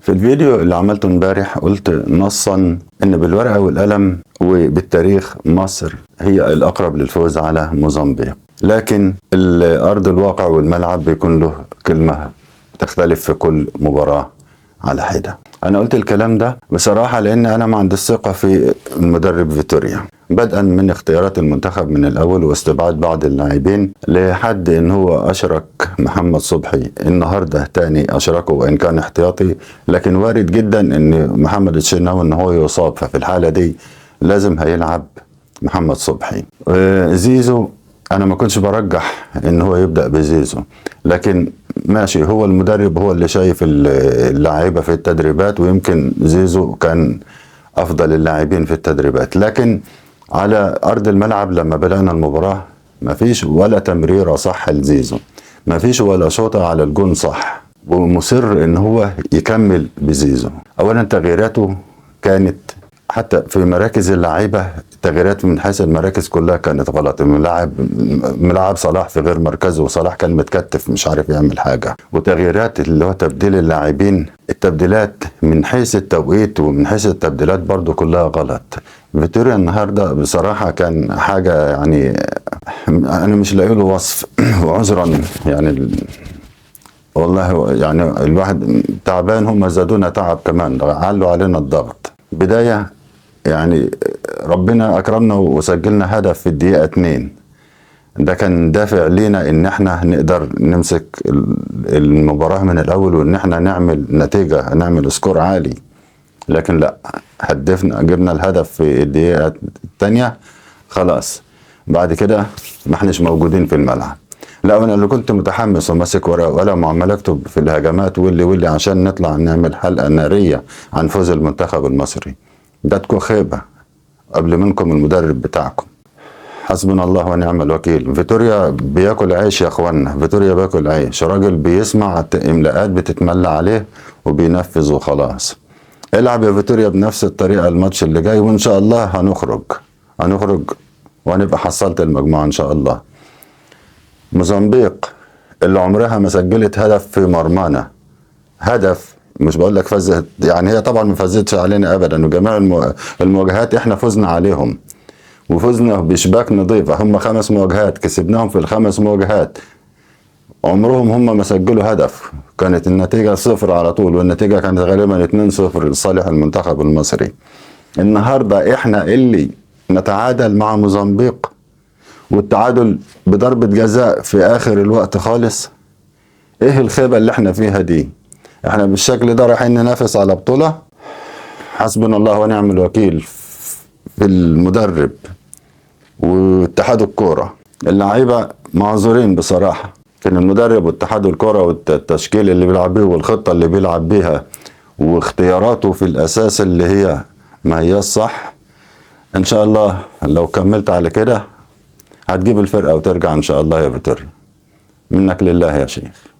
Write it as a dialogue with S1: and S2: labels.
S1: في الفيديو اللي عملته امبارح قلت نصا ان بالورقة والقلم وبالتاريخ مصر هي الاقرب للفوز على موزمبيق، لكن الارض الواقع والملعب بيكون له كلمة تختلف في كل مباراة على حدة. انا قلت الكلام ده بصراحة لان انا ما عندي ثقة في المدرب فيتوريا، بدءا من اختيارات المنتخب من الاول واستبعاد بعض اللاعبين لحد ان هو اشرك محمد صبحي النهارده تاني اشركه وان كان احتياطي، لكن وارد جدا ان محمد الشناوي ان هو يصاب، ففي الحالة دي لازم هيلعب محمد صبحي. زيزو انا ما كنتش برجح ان هو يبدأ بزيزو، لكن ماشي، هو المدرب هو اللي شايف اللاعيبه في التدريبات، ويمكن زيزو كان افضل اللاعبين في التدريبات، لكن على ارض الملعب لما بدأنا المباراة ما فيش ولا تمريرة صح لزيزو، ما فيش ولا شوطة على الجون صح، ومصر ان هو يكمل بزيزو. اولا تغييراته كانت حتى في مراكز اللعيبه، التغييرات من حيث المراكز كلها كانت غلط. ملاعب صلاح في غير مركزه، وصلاح كان متكتف مش عارف يعمل حاجه، وتغييرات اللي هو تبديل اللاعبين، التبديلات من حيث التوقيت ومن حيث التبديلات برضو كلها غلط. فيتوريا النهارده بصراحه كان حاجه يعني انا مش لاقي له وصف وعذرا يعني والله يعني الواحد تعبان، هم زادونا تعب كمان، علوا علينا الضغط. بداية يعني ربنا أكرمنا وسجلنا هدف في الدقيقة 2، ده كان دافع لينا إن احنا نقدر نمسك المباراة من الأول وإن احنا نعمل نتيجة، نعمل سكور عالي، لكن لا، هدفنا جبنا الهدف في الدقيقة الثانية خلاص، بعد كده ما احناش موجودين في الملعب. لا انا اللي كنت متحمس وماسك ورقه وقلم وعمال اكتب في الهجمات واللي عشان نطلع نعمل حلقه ناريه عن فوز المنتخب المصري. ده تكون خيبه قبل منكم المدرب بتاعكم. حسبنا الله ونعم الوكيل. فيتوريا بياكل عيش يا اخوانا، فيتوريا بياكل عيش، راجل بيسمع املاءات بتتملى عليه وبينفذ وخلاص. العب يا فيتوريا بنفس الطريقه الماتش اللي جاي، وان شاء الله هنخرج وهنبقى حصلت المجموعه ان شاء الله. موزمبيق اللي عمرها ما سجلت هدف في مرمانا، هدف، مش بقول لك فزت، يعني هي طبعا ما فزتش علينا ابدا، وجميع المواجهات احنا فزنا عليهم وفزنا بشباك نظيفه. هم 5 مواجهات كسبناهم، في ال5 مواجهات عمرهم هم ما سجلوا هدف، كانت النتيجه 0 على طول، والنتيجه كانت غالبا 2-0 لصالح المنتخب المصري. النهارده احنا اللي نتعادل مع موزمبيق، والتعادل بضربة جزاء في آخر الوقت خالص. ايه الخيبة اللي احنا فيها دي؟ احنا بالشكل ده رايحين ننافس على بطولة؟ حسبنا الله ونعم الوكيل في المدرب واتحاد الكورة. اللعيبة معذورين بصراحة، كان المدرب واتحاد الكورة والتشكيل اللي بيلعب بيه والخطة اللي بيلعب بيها واختياراته في الأساس اللي هي ما هي الصح. ان شاء الله لو كملت على كده هتجيب الفرقة وترجع ان شاء الله يا فيتوريا، منك لله يا شيخ.